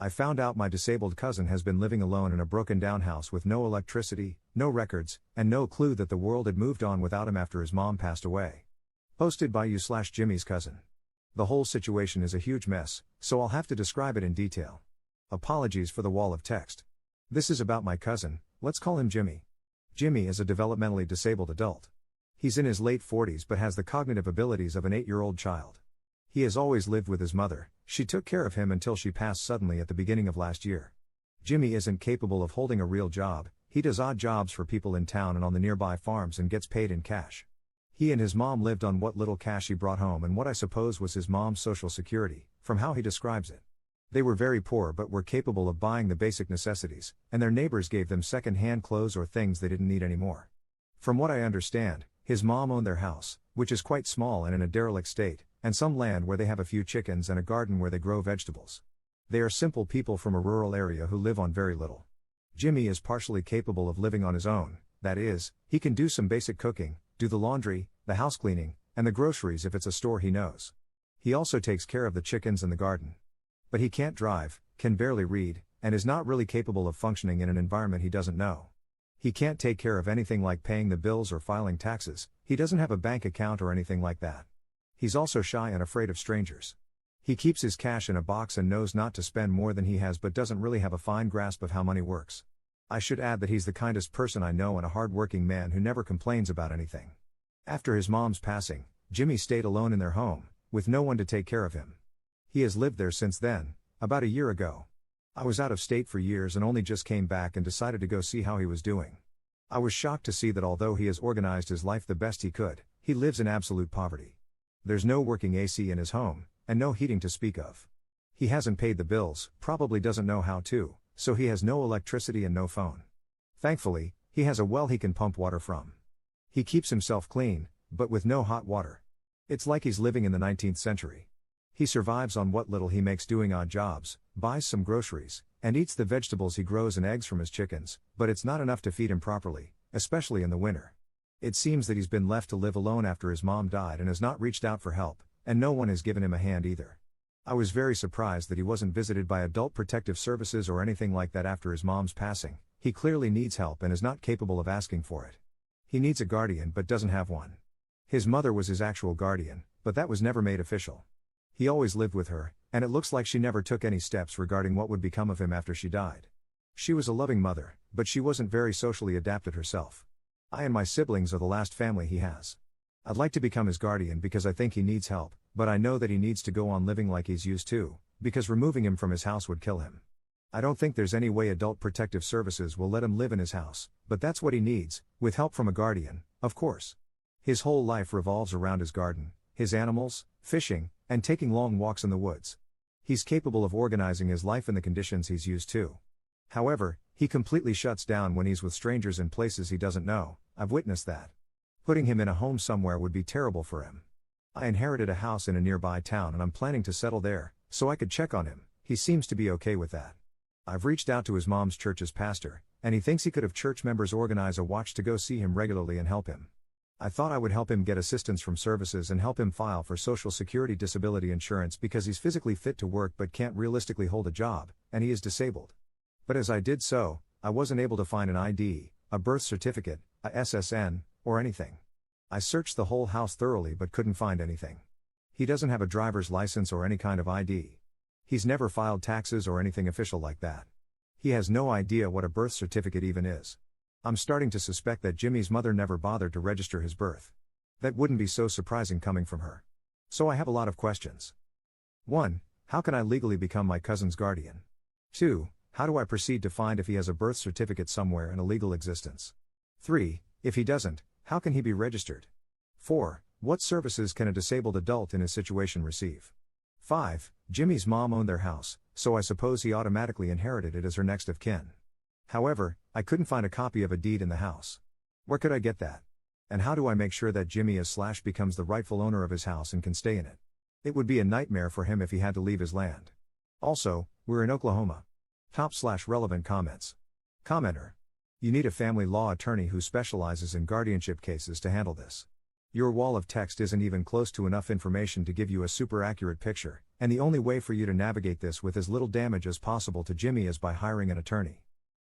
I found out my disabled cousin has been living alone in a broken down house with no electricity, no records, and no clue that the world had moved on without him after his mom passed away. Posted by you/Jimmy's cousin. The whole situation is a huge mess, so I'll have to describe it in detail. Apologies for the wall of text. This is about my cousin, let's call him Jimmy. Jimmy is a developmentally disabled adult. He's in his late 40s but has the cognitive abilities of an 8-year-old child. He has always lived with his mother. She took care of him until she passed suddenly at the beginning of last year. Jimmy isn't capable of holding a real job. He does odd jobs for people in town and on the nearby farms and gets paid in cash. He and his mom lived on what little cash he brought home and what I suppose was his mom's social security, from how he describes it. They were very poor but were capable of buying the basic necessities, and their neighbors gave them second-hand clothes or things they didn't need anymore. From what I understand, his mom owned their house, which is quite small and in a derelict state, and some land where they have a few chickens and a garden where they grow vegetables. They are simple people from a rural area who live on very little. Jimmy is partially capable of living on his own, that is, he can do some basic cooking, do the laundry, the house cleaning, and the groceries if it's a store he knows. He also takes care of the chickens and the garden. But he can't drive, can barely read, and is not really capable of functioning in an environment he doesn't know. He can't take care of anything like paying the bills or filing taxes. He doesn't have a bank account or anything like that. He's also shy and afraid of strangers. He keeps his cash in a box and knows not to spend more than he has but doesn't really have a fine grasp of how money works. I should add that he's the kindest person I know and a hard-working man who never complains about anything. After his mom's passing, Jimmy stayed alone in their home, with no one to take care of him. He has lived there since then, about a year ago. I was out of state for years and only just came back and decided to go see how he was doing. I was shocked to see that although he has organized his life the best he could, he lives in absolute poverty. There's no working AC in his home, and no heating to speak of. He hasn't paid the bills, probably doesn't know how to, so he has no electricity and no phone. Thankfully, he has a well he can pump water from. He keeps himself clean, but with no hot water. It's like he's living in the 19th century. He survives on what little he makes doing odd jobs, buys some groceries, and eats the vegetables he grows and eggs from his chickens, but it's not enough to feed him properly, especially in the winter. It seems that he's been left to live alone after his mom died and has not reached out for help, and no one has given him a hand either. I was very surprised that he wasn't visited by Adult Protective Services or anything like that after his mom's passing. He clearly needs help and is not capable of asking for it. He needs a guardian but doesn't have one. His mother was his actual guardian, but that was never made official. He always lived with her, and it looks like she never took any steps regarding what would become of him after she died. She was a loving mother, but she wasn't very socially adapted herself. I and my siblings are the last family he has. I'd like to become his guardian because I think he needs help, but I know that he needs to go on living like he's used to, because removing him from his house would kill him. I don't think there's any way Adult Protective Services will let him live in his house, but that's what he needs, with help from a guardian, of course. His whole life revolves around his garden, his animals, fishing, and taking long walks in the woods. He's capable of organizing his life in the conditions he's used to. However, he completely shuts down when he's with strangers in places he doesn't know. I've witnessed that. Putting him in a home somewhere would be terrible for him. I inherited a house in a nearby town and I'm planning to settle there, so I could check on him. He seems to be okay with that. I've reached out to his mom's church's pastor, and he thinks he could have church members organize a watch to go see him regularly and help him. I thought I would help him get assistance from services and help him file for Social Security disability insurance because he's physically fit to work but can't realistically hold a job, and he is disabled. But as I did so, I wasn't able to find an ID, a birth certificate, a SSN, or anything. I searched the whole house thoroughly but couldn't find anything. He doesn't have a driver's license or any kind of ID. He's never filed taxes or anything official like that. He has no idea what a birth certificate even is. I'm starting to suspect that Jimmy's mother never bothered to register his birth. That wouldn't be so surprising coming from her. So I have a lot of questions. 1. How can I legally become my cousin's guardian? 2. How do I proceed to find if he has a birth certificate somewhere in a legal existence? 3. If he doesn't, how can he be registered? 4. What services can a disabled adult in his situation receive? 5. Jimmy's mom owned their house, so I suppose he automatically inherited it as her next of kin. However, I couldn't find a copy of a deed in the house. Where could I get that? And how do I make sure that Jimmy becomes the rightful owner of his house and can stay in it? It would be a nightmare for him if he had to leave his land. Also, we're in Oklahoma. Top/relevant comments. Commenter. You need a family law attorney who specializes in guardianship cases to handle this. Your wall of text isn't even close to enough information to give you a super accurate picture, And the only way for you to navigate this with as little damage as possible to Jimmy is by hiring an attorney.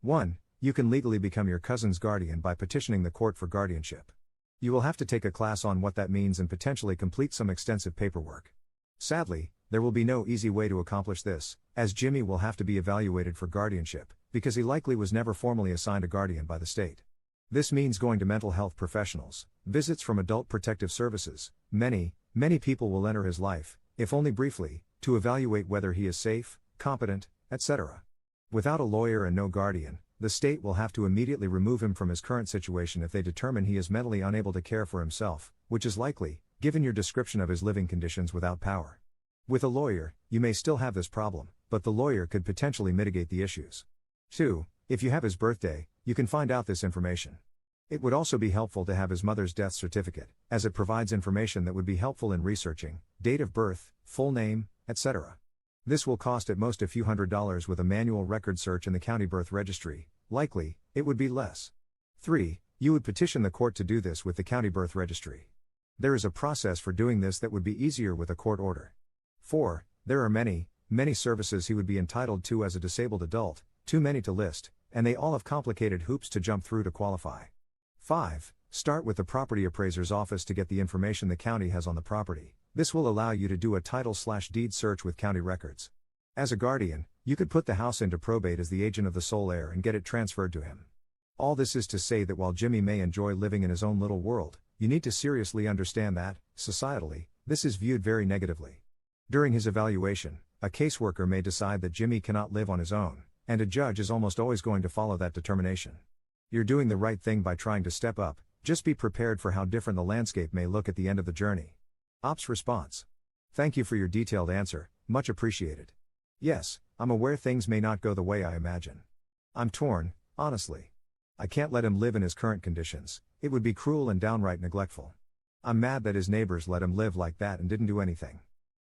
1. You can legally become your cousin's guardian by petitioning the court for guardianship. You will have to take a class on what that means and potentially complete some extensive paperwork. Sadly, there will be no easy way to accomplish this, as Jimmy will have to be evaluated for guardianship, because he likely was never formally assigned a guardian by the state. This means going to mental health professionals, visits from adult protective services. Many people will enter his life, if only briefly, to evaluate whether he is safe, competent, etc. Without a lawyer and no guardian, the state will have to immediately remove him from his current situation if they determine he is mentally unable to care for himself, which is likely, given your description of his living conditions without power. With a lawyer, you may still have this problem, but the lawyer could potentially mitigate the issues. 2. If you have his birthday, you can find out this information. It would also be helpful to have his mother's death certificate, as it provides information that would be helpful in researching date of birth, full name, etc. This will cost at most a few $100s with a manual record search in the county birth registry. Likely, it would be less. 3. You would petition the court to do this with the county birth registry. There is a process for doing this that would be easier with a court order. 4. There are many services he would be entitled to as a disabled adult, too many to list, and they all have complicated hoops to jump through to qualify. 5. Start with the property appraiser's office to get the information the county has on the property. This will allow you to do a title/deed search with county records. As a guardian, you could put the house into probate as the agent of the sole heir and get it transferred to him. All this is to say that while Jimmy may enjoy living in his own little world, you need to seriously understand that, societally, this is viewed very negatively. During his evaluation, a caseworker may decide that Jimmy cannot live on his own, and a judge is almost always going to follow that determination. You're doing the right thing by trying to step up, just be prepared for how different the landscape may look at the end of the journey. Ops response. Thank you for your detailed answer, much appreciated. Yes, I'm aware things may not go the way I imagine. I'm torn, honestly. I can't let him live in his current conditions, it would be cruel and downright neglectful. I'm mad that his neighbors let him live like that and didn't do anything.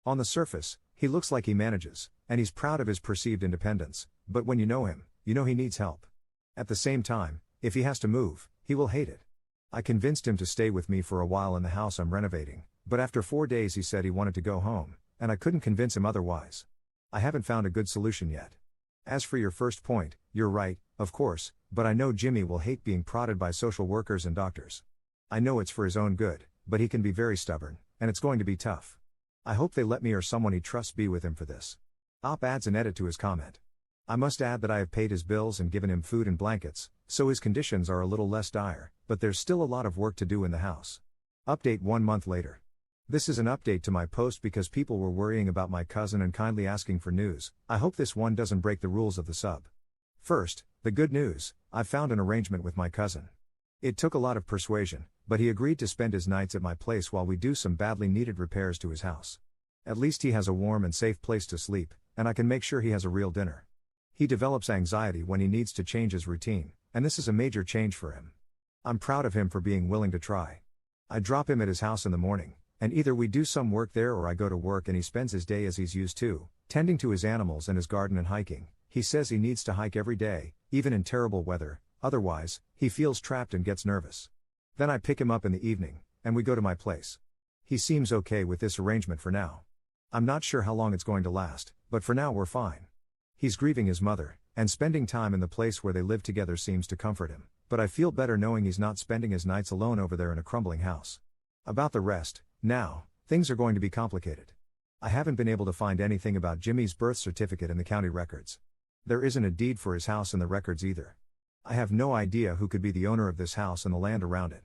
On the surface, he looks like he manages, and he's proud of his perceived independence, but when you know him, you know he needs help. At the same time, if he has to move, he will hate it. I convinced him to stay with me for a while in the house I'm renovating, but after 4 days he said he wanted to go home, and I couldn't convince him otherwise. I haven't found a good solution yet. As for your first point, you're right, of course, but I know Jimmy will hate being prodded by social workers and doctors. I know it's for his own good, but he can be very stubborn, and it's going to be tough. I hope they let me or someone he trusts be with him for this. Op adds an edit to his comment. I must add that I have paid his bills and given him food and blankets, so his conditions are a little less dire, but there's still a lot of work to do in the house. Update 1 month later. This is an update to my post because people were worrying about my cousin and kindly asking for news. I hope this one doesn't break the rules of the sub. First, the good news, I've found an arrangement with my cousin. It took a lot of persuasion, but he agreed to spend his nights at my place while we do some badly needed repairs to his house. At least he has a warm and safe place to sleep, and I can make sure he has a real dinner. He develops anxiety when he needs to change his routine, and this is a major change for him. I'm proud of him for being willing to try. I drop him at his house in the morning, and either we do some work there or I go to work and he spends his day as he's used to, tending to his animals and his garden and hiking. He says he needs to hike every day, even in terrible weather, otherwise, he feels trapped and gets nervous. Then I pick him up in the evening, and we go to my place. He seems okay with this arrangement for now. I'm not sure how long it's going to last, but for now we're fine. He's grieving his mother, and spending time in the place where they live together seems to comfort him, but I feel better knowing he's not spending his nights alone over there in a crumbling house. About the rest, now, things are going to be complicated. I haven't been able to find anything about Jimmy's birth certificate in the county records. There isn't a deed for his house in the records either. I have no idea who could be the owner of this house and the land around it.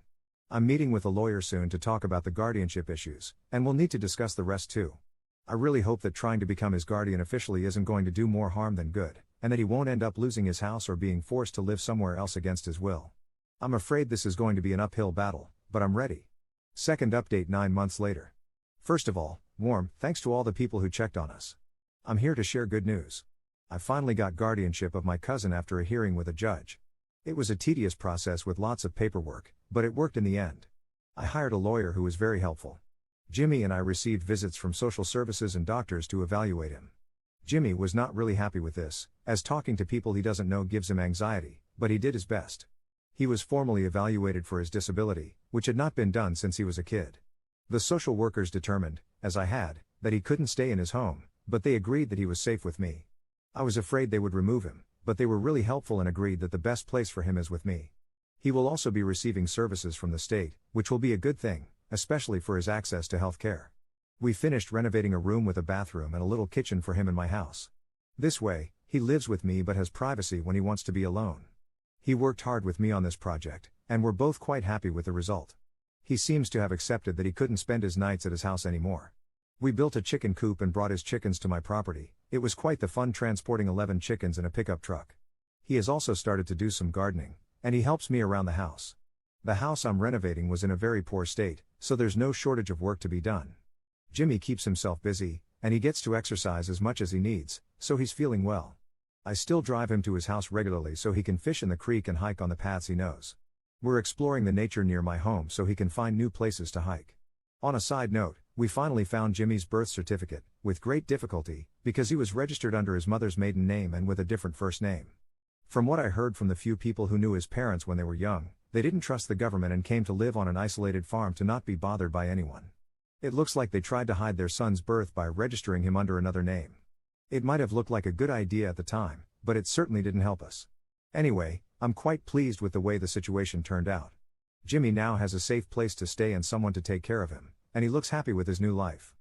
I'm meeting with a lawyer soon to talk about the guardianship issues, and we'll need to discuss the rest too. I really hope that trying to become his guardian officially isn't going to do more harm than good, and that he won't end up losing his house or being forced to live somewhere else against his will. I'm afraid this is going to be an uphill battle, but I'm ready. Second update 9 months later. First of all, warm thanks to all the people who checked on us. I'm here to share good news. I finally got guardianship of my cousin after a hearing with a judge. It was a tedious process with lots of paperwork, but it worked in the end. I hired a lawyer who was very helpful. Jimmy and I received visits from social services and doctors to evaluate him. Jimmy was not really happy with this, as talking to people he doesn't know gives him anxiety, but he did his best. He was formally evaluated for his disability, which had not been done since he was a kid. The social workers determined, as I had, that he couldn't stay in his home, but they agreed that he was safe with me. I was afraid they would remove him, but they were really helpful and agreed that the best place for him is with me. He will also be receiving services from the state, which will be a good thing, especially for his access to health care. We finished renovating a room with a bathroom and a little kitchen for him in my house. This way, he lives with me but has privacy when he wants to be alone. He worked hard with me on this project, and we're both quite happy with the result. He seems to have accepted that he couldn't spend his nights at his house anymore. We built a chicken coop and brought his chickens to my property. It was quite the fun transporting 11 chickens in a pickup truck. He has also started to do some gardening, and he helps me around the house. The house I'm renovating was in a very poor state, so there's no shortage of work to be done. Jimmy keeps himself busy, and he gets to exercise as much as he needs, so he's feeling well. I still drive him to his house regularly so he can fish in the creek and hike on the paths he knows. We're exploring the nature near my home so he can find new places to hike. On a side note, we finally found Jimmy's birth certificate, with great difficulty, because he was registered under his mother's maiden name and with a different first name. From what I heard from the few people who knew his parents when they were young, they didn't trust the government and came to live on an isolated farm to not be bothered by anyone. It looks like they tried to hide their son's birth by registering him under another name. It might have looked like a good idea at the time, but it certainly didn't help us. Anyway, I'm quite pleased with the way the situation turned out. Jimmy now has a safe place to stay and someone to take care of him, and he looks happy with his new life.